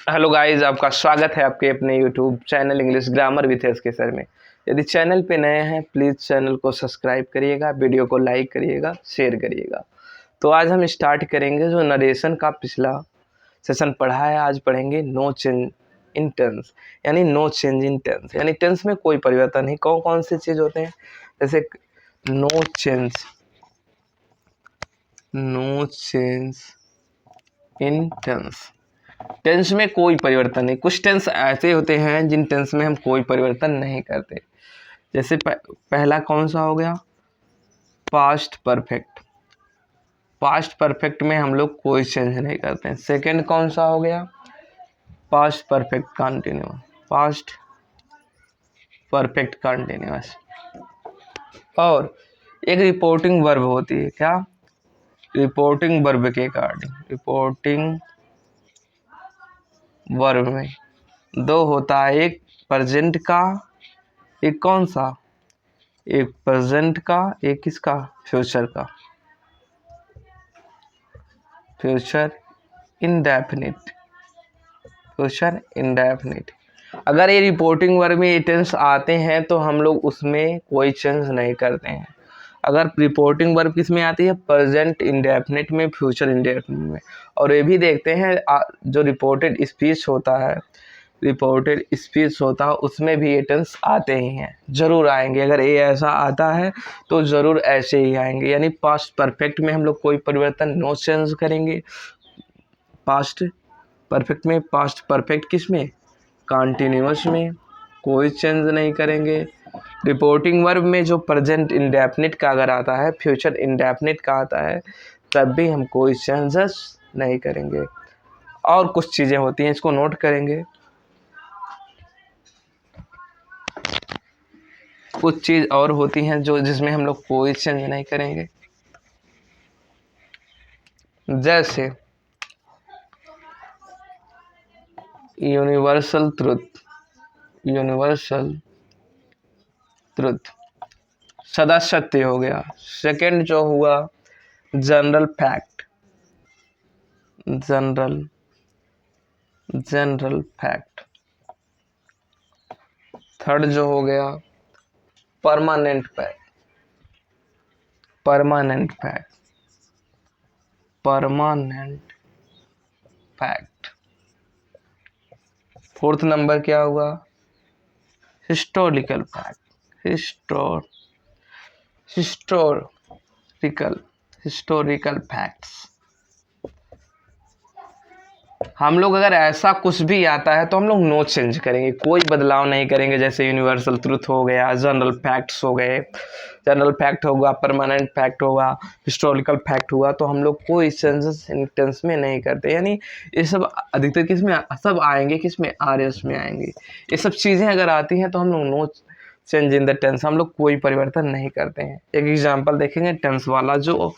Hello guys, आपका स्वागत है आपके अपने YouTube channel English grammar with S के सर में। यदि चैनल पे नए हैं प्लीज़ चैनल को सब्सक्राइब करिएगा, वीडियो को लाइक करिएगा, शेयर करिएगा। तो आज हम स्टार्ट करेंगे जो नरेशन का पिछला सेशन पढ़ा है, आज पढ़ेंगे नो चेंज इन टेंस, यानी नो चेंज इन टेंस, यानी टेंस में कोई परिवर्तन नहीं। कौन कौन से चीज़ होते हैं, जैसे no change in tense. Tense में कोई परिवर्तन नहीं। कुछ टेंस ऐसे होते हैं जिन टेंस में हम कोई परिवर्तन नहीं करते। जैसे पहला कौन सा हो गया, पास्ट परफेक्ट। पास्ट परफेक्ट में हम लोग कोई चेंज नहीं करते हैं। सेकंड कौन सा हो गया, past perfect continuous. Past perfect continuous. और एक रिपोर्टिंग वर्ब होती है, क्या, रिपोर्टिंग वर्ब के अकॉर्डिंग। रिपोर्टिंग वर्ब में दो होता है, एक प्रेजेंट का, एक कौन सा, एक प्रेजेंट का, एक किसका, फ्यूचर का। Future indefinite. Future indefinite. अगर ये रिपोर्टिंग वर्ब में ये टेंस आते हैं तो हम लोग उसमें कोई चेंज नहीं करते हैं। अगर रिपोर्टिंग वर्ब किस में आती है, प्रेजेंट इंडेफिनिट में, फ्यूचर इंडेफिनिट में। और ये भी देखते हैं जो रिपोर्टेड स्पीच होता है, रिपोर्टेड स्पीच होता है उसमें भी ये टेंस आते ही हैं, जरूर आएंगे। अगर ये ऐसा आता है तो ज़रूर ऐसे ही आएंगे। यानी पास्ट परफेक्ट में हम लोग कोई परिवर्तन नो चेंज करेंगे। पास्ट परफेक्ट में, पास्ट परफेक्ट किस में, कंटिन्यूअस में कोई चेंज नहीं करेंगे। रिपोर्टिंग वर्ब में जो प्रेजेंट इंडेफिनिट का अगर आता है, फ्यूचर इंडेफिनिट का आता है, तब भी हम कोई चेंजेस नहीं करेंगे। और कुछ चीज़ें होती हैं, इसको नोट करेंगे। कुछ चीज़ और होती हैं जो जिसमें हम लोग कोई चेंज नहीं करेंगे। जैसे यूनिवर्सल ट्रुथ। यूनिवर्सल ट्रुथ सदा सत्य हो गया। सेकंड जो हुआ, general fact. General fact. Third जो हो गया, permanent fact. Permanent fact. Permanent fact. Fourth number क्या हुआ, हिस्टोरिकल फैक्ट। Historical facts. हम लोग अगर ऐसा कुछ भी आता है तो हम लोग नो चेंज करेंगे, कोई बदलाव नहीं करेंगे। जैसे यूनिवर्सल ट्रुथ हो गया, जनरल फैक्ट्स हो गए, जनरल फैक्ट होगा, परमानेंट फैक्ट होगा, हिस्टोरिकल फैक्ट हुआ, तो हम लोग कोई चेंजेस इन टेंस में नहीं करते। यानी ये सब अधिकतर किस में सब आएंगे, किस में, आरएस में आएंगे। ये सब चीज़ें अगर आती हैं तो हम लोग no change in the tense, हम लोग कोई परिवर्तन नहीं करते हैं। एक एग्जाम्पल देखेंगे टेंस वाला जो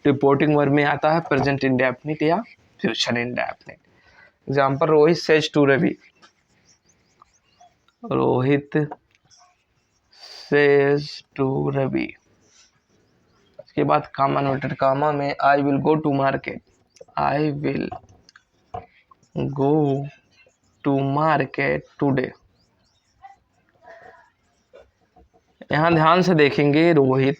रिपोर्टिंग वर्ब में आता है, प्रेजेंट इंडेफिनिट या future indefinite. Example, Rohit says to Ravi. Rohit says to Ravi. उसके बाद कामा इन्वर्टेड कामा में, I will go to market. I will go to market today. यहाँ ध्यान से देखेंगे, रोहित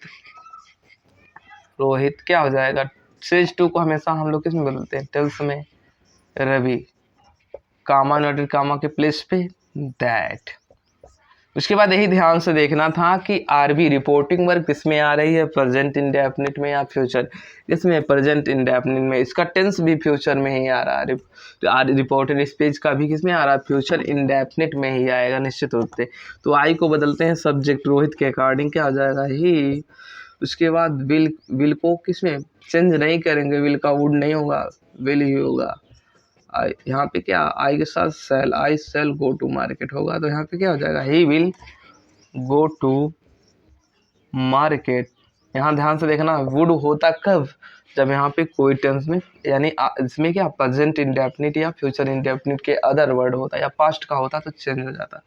क्या हो जाएगा, सेज टू को हमेशा हम लोग किस में बदलते हैं, टेल्स में, रवि। कामा इन्वर्टेड कामा के प्लेस पे दैट। उसके बाद यही ध्यान से देखना था कि आरबी रिपोर्टिंग वर्ब किसमें आ रही है, प्रेजेंट इंडेफिनिट में या फ्यूचर। इसमें प्रेजेंट इंडेफिनिट में, इसका टेंस भी फ्यूचर में ही आ रहा है। रिपोर्टेड स्पीच का भी किसमें आ रहा है, फ्यूचर इंडेफिनिट में ही आएगा निश्चित रूप से। तो आई को बदलते हैं सब्जेक्ट रोहित के अकॉर्डिंग, क्या हो जाएगा, ही। उसके बाद विल को किसमें चेंज नहीं करेंगे, विल का वुड नहीं होगा, विल ही होगा। यहाँ पे क्या, आई के साथ shall, I shall go to market होगा, तो यहाँ पे क्या हो जाएगा, he will go to market. यहाँ ध्यान से देखना, वुड होता कब, जब यहाँ पे कोई टेंस में, यानी इसमें क्या, प्रेजेंट इंडेफिनिट या फ्यूचर इंडेफिनिट के अदर वर्ड होता या पास्ट का होता तो चेंज हो जाता।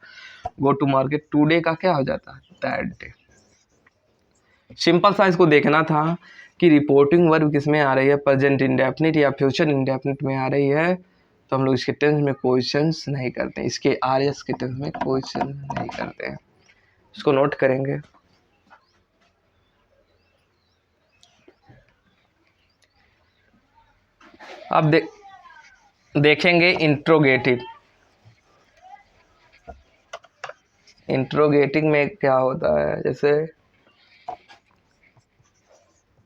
गो टू मार्केट, टुडे का क्या हो जाता, दैट डे। सिंपल सा इसको देखना था कि रिपोर्टिंग वर्ब किस में आ रही है, प्रेजेंट इंडेफिनिट या फ्यूचर इंडेफिनिट में आ रही है, तो हम लोग इसके टेंस में क्वेश्चंस नहीं करते, इसके आर एस के टेंस में क्वेश्चन नहीं करते हैं। इसको नोट करेंगे। अब देखेंगे इंट्रोगेटिव। इंट्रोगेटिव में क्या होता है, जैसे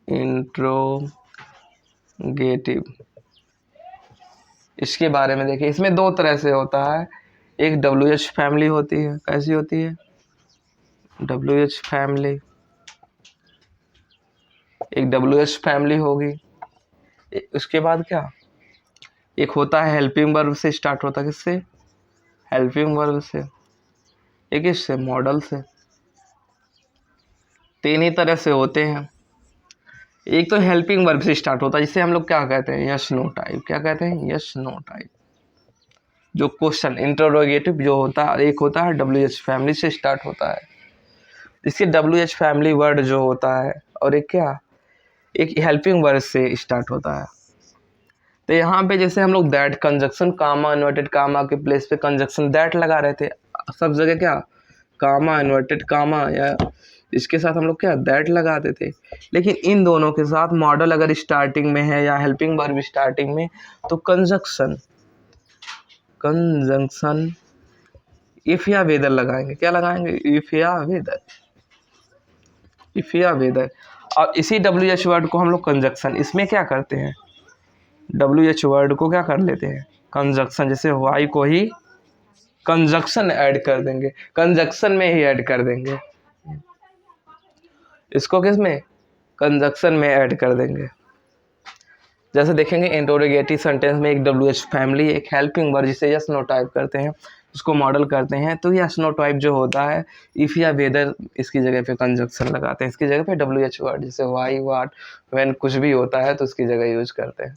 इंट्रोगेटिव, इसके बारे में देखिए। इसमें दो तरह से होता है, एक WH फैमिली होती है। कैसी होती है? WH फैमिली, एक WH फैमिली होगी। उसके बाद क्या, एक होता है हेल्पिंग वर्ब से स्टार्ट होता है। किससे? हेल्पिंग वर्ब से। एक इससे मॉडल से। तीन ही तरह से होते हैं। एक तो हेल्पिंग वर्ब से स्टार्ट होता है, जिसे हम लोग क्या कहते हैं, यस नो टाइप। क्या कहते हैं? Yes no type. जो क्वेश्चन इंटरोगेटिव जो होता है, एक होता है WH फैमिली से स्टार्ट होता है। इसके WH फैमिली वर्ड जो होता है, और एक क्या, एक हेल्पिंग वर्ब से स्टार्ट होता है। तो यहाँ पे जैसे हम लोग that conjunction, comma inverted comma के प्लेस पे कंजक्शन दैट लगा रहे थे। सब जगह क्या, कामा इन्वर्टेड कामा, या इसके साथ हम लोग क्या, दैट लगाते थे। लेकिन इन दोनों के साथ मॉडल अगर स्टार्टिंग में है या हेल्पिंग वर्ब स्टार्टिंग में, तो कंजक्शन इफ या वेदर लगाएंगे। क्या लगाएंगे? इफ या वेदर। इफ या वेदर। और इसी WH वर्ड को हम लोग कंजक्शन, इसमें क्या करते हैं, WH वर्ड को क्या कर लेते हैं, कंजक्शन। जैसे वाई को ही कंजक्शन ऐड कर देंगे, कंजक्शन में ही ऐड कर देंगे। इसको किस में, कंजक्शन में ऐड कर देंगे। जैसे देखेंगे इंटरोगेटिव सेंटेंस में एक WH फैमिली, एक हेल्पिंग वर्ब जिसे यस नो टाइप करते हैं, इसको मॉडल करते हैं। तो यस नो टाइप जो होता है, इफ या वेदर, इसकी जगह पे कंजक्शन लगाते हैं। इसकी जगह पे WH वर्ड, जैसे वाई, वाट, व्हेन कुछ भी होता है तो उसकी जगह यूज करते हैं।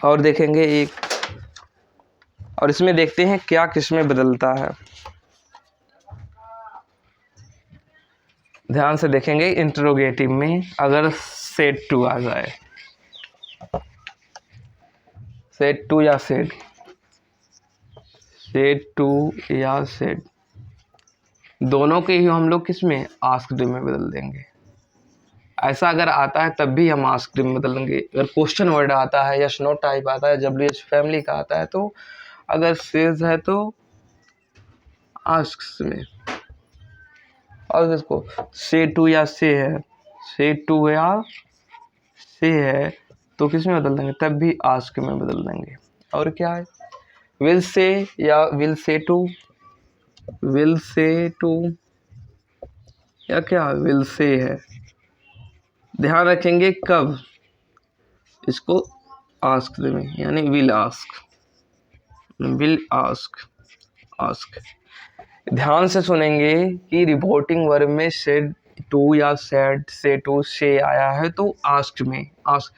और देखेंगे एक, और इसमें देखते हैं क्या किसमें बदलता है। ध्यान से देखेंगे इंटरोगेटिव में अगर सेड टू आ जाए, सेड टू या सेड टू या सेड, दोनों के ही हम लोग किसमें, आस्क्ड में बदल देंगे। ऐसा अगर आता है तब भी हम आस्क्ड में बदलेंगे। अगर क्वेश्चन वर्ड आता है, यस नो टाइप आता है, WH फैमिली का आता है, तो अगर सेज है तो आस्क्स में। और किसको, से टू या से है, से टू या से है, तो किस में बदल देंगे, तब भी आस्क में बदल देंगे। और क्या है, विल से या will say to, will say to, या क्या विल से है। ध्यान रखेंगे कब, इसको आस्क में, यानी will ask, will ask, ask. ध्यान से सुनेंगे कि रिपोर्टिंग वर्ब में सेड टू या सेड, से टू, से आया है तो आस्क्ड में, आस्क।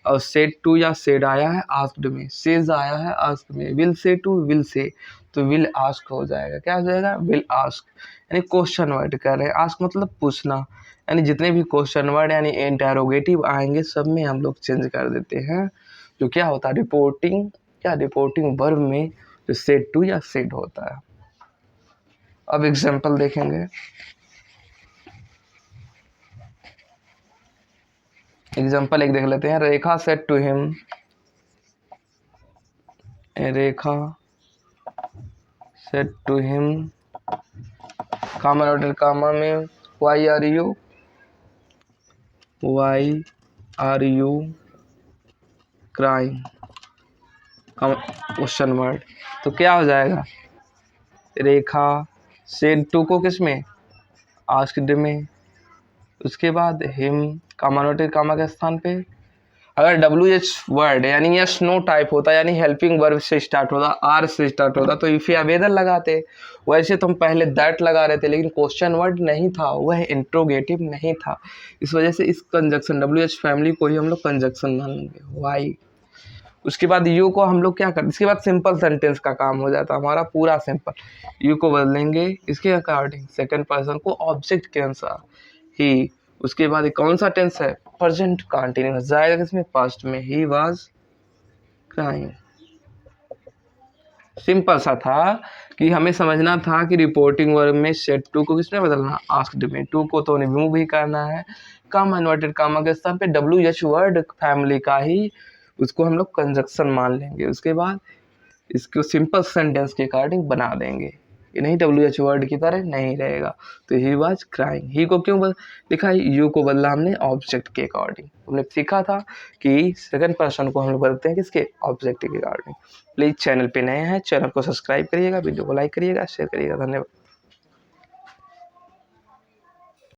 और सेड टू या सेड आया है आस्क्ड में, सेज आया है आस्क में, will say to, will say, तो विल आस्क हो जाएगा। क्या हो जाएगा, विल आस्क। यानी क्वेश्चन वर्ड कर रहे हैं, आस्क मतलब पूछना। यानी जितने भी क्वेश्चन वर्ड यानी इंटरोगेटिव आएंगे, सब में हम लोग चेंज कर देते हैं। जो क्या होता है, रिपोर्टिंग, क्या रिपोर्टिंग वर्ब में जो सेड टू या सेड होता है। अब एग्जाम्पल देखेंगे। एग्जाम्पल एक देख लेते हैं। Rekha said to him, Rekha said to him, comma order comma में, why are you crying, question word. तो क्या हो जाएगा, रेखा सेड टू को किस में, आस्क्ड में। उसके बाद हिम, कामा नोटेड कामा के स्थान पे। अगर WH वर्ड यानी यस नो टाइप होता, यानी हेल्पिंग वर्ब से स्टार्ट होता, आर से स्टार्ट होता, तो इफ या वेदर लगाते। वैसे तो हम पहले दैट लगा रहे थे, लेकिन क्वेश्चन वर्ड नहीं था, वह इंट्रोगेटिव नहीं था। इस वजह से इस कंजक्शन WH फैमिली को ही हम लोग कंजक्शन मानेंगे, वाई। उसके बाद यू को हम लोग क्या करते, इसके बाद सिंपल सेंटेंस का काम हो जाता है हमारा पूरा सिंपल। यू को बदलेंगे इसके अकॉर्डिंग, सेकंड पर्सन को ऑब्जेक्ट के अनुसार ही। उसके बाद कौन सा टेंस है, प्रेजेंट कंटिन्यूअस, जाएगा किसमें, पास्ट में। He was crying. सिंपल सा था कि हमें समझना था कि रिपोर्टिंग वर्ब में सेड टू को किसमें बदलना, आस्क्ड में। टू को तो रिमूव ही करना है, कम इन्वर्टेड कामा के स्थान पे WH वर्ड फैमिली का ही उसको हम लोग कंजक्शन मान लेंगे। उसके बाद इसको सिंपल सेंटेंस के अकॉर्डिंग बना देंगे, ये नहीं WH वर्ड की तरह नहीं रहेगा। तो ही वाज क्राइंग, ही को क्यों लिखा है, यू को बदला हमने ऑब्जेक्ट के अकॉर्डिंग। हमने सीखा था कि सेकंड पर्सन को हम लोग बदलते हैं किसके, ऑब्जेक्ट के अकॉर्डिंग। प्लीज़ चैनल पे नए हैं, चैनल को सब्सक्राइब करिएगा, वीडियो को लाइक करिएगा, शेयर करिएगा। धन्यवाद।